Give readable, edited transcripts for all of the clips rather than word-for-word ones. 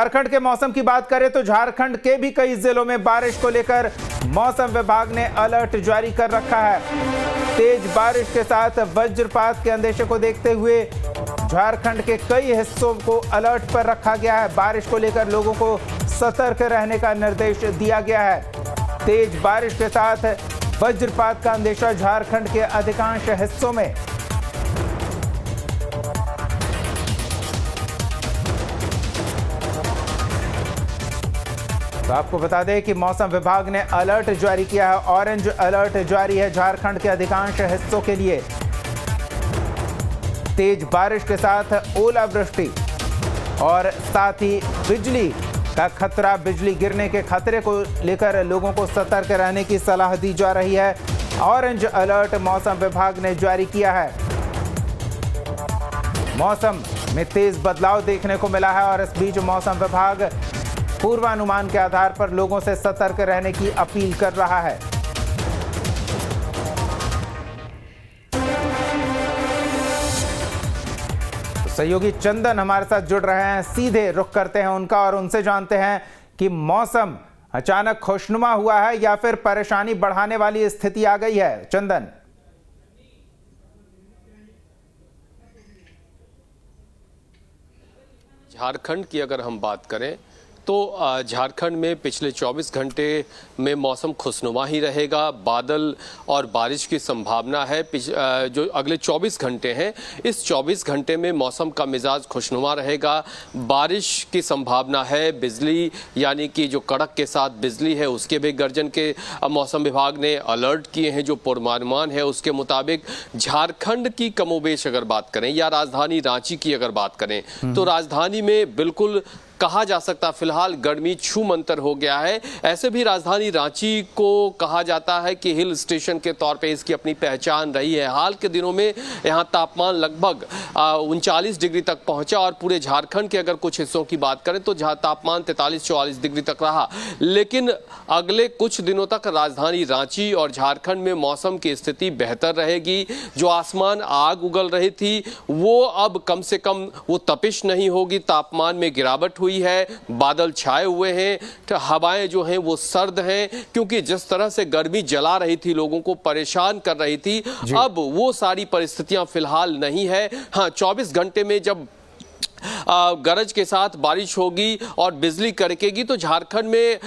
झारखंड के मौसम की बात करें तो झारखंड के भी कई जिलों में बारिश को लेकर मौसम विभाग ने अलर्ट जारी कर रखा है। तेज बारिश के साथ वज्रपात के अंदेशे को देखते हुए झारखंड के कई हिस्सों को अलर्ट पर रखा गया है। बारिश को लेकर लोगों को सतर्क रहने का निर्देश दिया गया है। तेज बारिश के साथ वज्रपात का अंदेशा झारखंड के अधिकांश हिस्सों में। तो आपको बता दें कि मौसम विभाग ने अलर्ट जारी किया है। ऑरेंज अलर्ट जारी है झारखंड के अधिकांश हिस्सों के लिए। तेज बारिश के साथ ओलावृष्टि और साथ ही बिजली का खतरा, बिजली गिरने के खतरे को लेकर लोगों को सतर्क रहने की सलाह दी जा रही है। ऑरेंज अलर्ट मौसम विभाग ने जारी किया है। मौसम में तेज बदलाव देखने को मिला है और इस बीच मौसम विभाग पूर्वानुमान के आधार पर लोगों से सतर्क रहने की अपील कर रहा है। तो सहयोगी चंदन हमारे साथ जुड़ रहे हैं, सीधे रुख करते हैं उनका और उनसे जानते हैं कि मौसम अचानक खुशनुमा हुआ है या फिर परेशानी बढ़ाने वाली स्थिति आ गई है। चंदन, झारखंड की अगर हम बात करें तो झारखंड में पिछले 24 घंटे में मौसम खुशनुमा ही रहेगा। बादल और बारिश की संभावना है। जो अगले 24 घंटे हैं, इस 24 घंटे में मौसम का मिजाज खुशनुमा रहेगा। बारिश की संभावना है। बिजली यानी कि जो कड़क के साथ बिजली है उसके भी गर्जन के मौसम विभाग ने अलर्ट किए हैं। जो पूर्वानुमान है उसके मुताबिक झारखंड की कमोबेश अगर बात करें या राजधानी रांची की अगर बात करें तो राजधानी में बिल्कुल कहा जा सकता फिलहाल गर्मी छूमंतर हो गया है। ऐसे भी राजधानी रांची को कहा जाता है कि हिल स्टेशन के तौर पे इसकी अपनी पहचान रही है। हाल के दिनों में यहां तापमान लगभग 39 डिग्री तक पहुंचा और पूरे झारखंड के अगर कुछ हिस्सों की बात करें तो जहां तापमान 43-44 डिग्री तक रहा। लेकिन अगले कुछ दिनों तक राजधानी रांची और झारखंड में मौसम की स्थिति बेहतर रहेगी। जो आसमान आग उगल रही थी वो अब कम से कम वो तपिश नहीं होगी। तापमान में गिरावट हुई है, बादल छाए हुए हैं, तो हवाएं जो हैं वो सर्द हैं, क्योंकि जिस तरह से गर्मी जला रही थी, लोगों को परेशान कर रही थी, अब वो सारी परिस्थितियां फिलहाल नहीं है। हाँ, 24 घंटे में जब गरज के साथ बारिश होगी और बिजली कड़केगी तो झारखंड में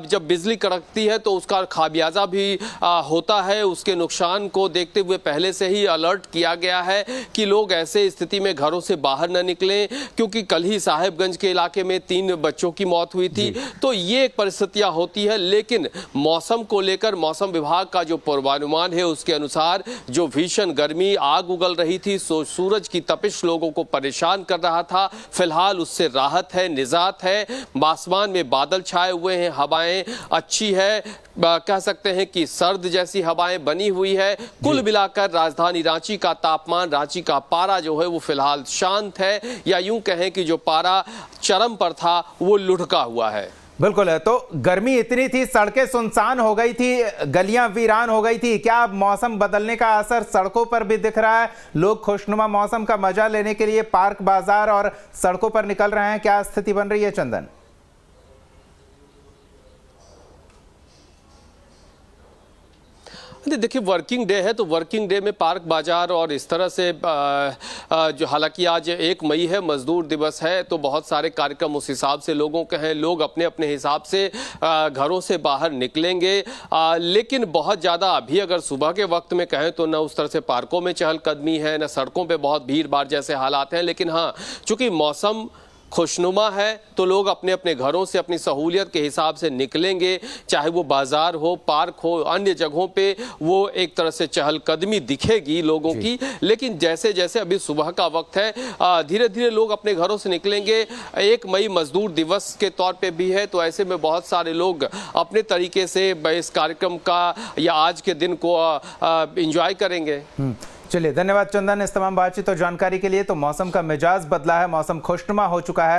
जब बिजली कड़कती है तो उसका खामियाजा भी होता है। उसके नुकसान को देखते हुए पहले से ही अलर्ट किया गया है कि लोग ऐसे स्थिति में घरों से बाहर न निकलें, क्योंकि कल ही साहेबगंज के इलाके में 3 बच्चों की मौत हुई थी। तो ये एक परिस्थितियां होती है। लेकिन मौसम को लेकर मौसम विभाग का जो पूर्वानुमान है उसके अनुसार जो भीषण गर्मी, आग उगल रही थी, सूरज की तपिश लोगों को परेशान कर रहा था, फिलहाल उससे राहत है, निजात है। आसमान में बादल छाए हुए हैं, हवाएं अच्छी है, कह सकते हैं कि सर्द जैसी हवाएं बनी हुई है। कुल मिलाकर राजधानी रांची का तापमान, रांची का पारा जो है वो फिलहाल शांत है, या यूं कहें कि जो पारा चरम पर था वो लुढ़का हुआ है। बिल्कुल है। तो गर्मी इतनी थी, सड़कें सुनसान हो गई थी, गलियां वीरान हो गई थी। क्या मौसम बदलने का असर सड़कों पर भी दिख रहा है? लोग खुशनुमा मौसम का मजा लेने के लिए पार्क, बाजार और सड़कों पर निकल रहे हैं। क्या स्थिति बन रही है चंदन? देखिए, वर्किंग डे है तो वर्किंग डे में पार्क, बाजार और इस तरह से जो, हालांकि आज 1 मई है, मजदूर दिवस है, तो बहुत सारे कार्यक्रम उस हिसाब से लोगों के हैं। लोग अपने अपने हिसाब से घरों से बाहर निकलेंगे। लेकिन बहुत ज़्यादा अभी अगर सुबह के वक्त में कहें तो न उस तरह से पार्कों में चहलकदमी है, न सड़कों पर बहुत भीड़ भाड़ जैसे हालात हैं। लेकिन हाँ, चूंकि मौसम खुशनुमा है तो लोग अपने अपने घरों से अपनी सहूलियत के हिसाब से निकलेंगे। चाहे वो बाजार हो, पार्क हो, अन्य जगहों पे वो एक तरह से चहलकदमी दिखेगी लोगों की। लेकिन जैसे जैसे अभी सुबह का वक्त है, धीरे धीरे लोग अपने घरों से निकलेंगे। 1 मई मजदूर दिवस के तौर पे भी है, तो ऐसे में बहुत सारे लोग अपने तरीके से इस कार्यक्रम का या आज के दिन को एंजॉय करेंगे। चलिए, धन्यवाद चंदन इस तमाम बातचीत और जानकारी के लिए। तो मौसम का मिजाज बदला है, मौसम खुशनुमा हो चुका है।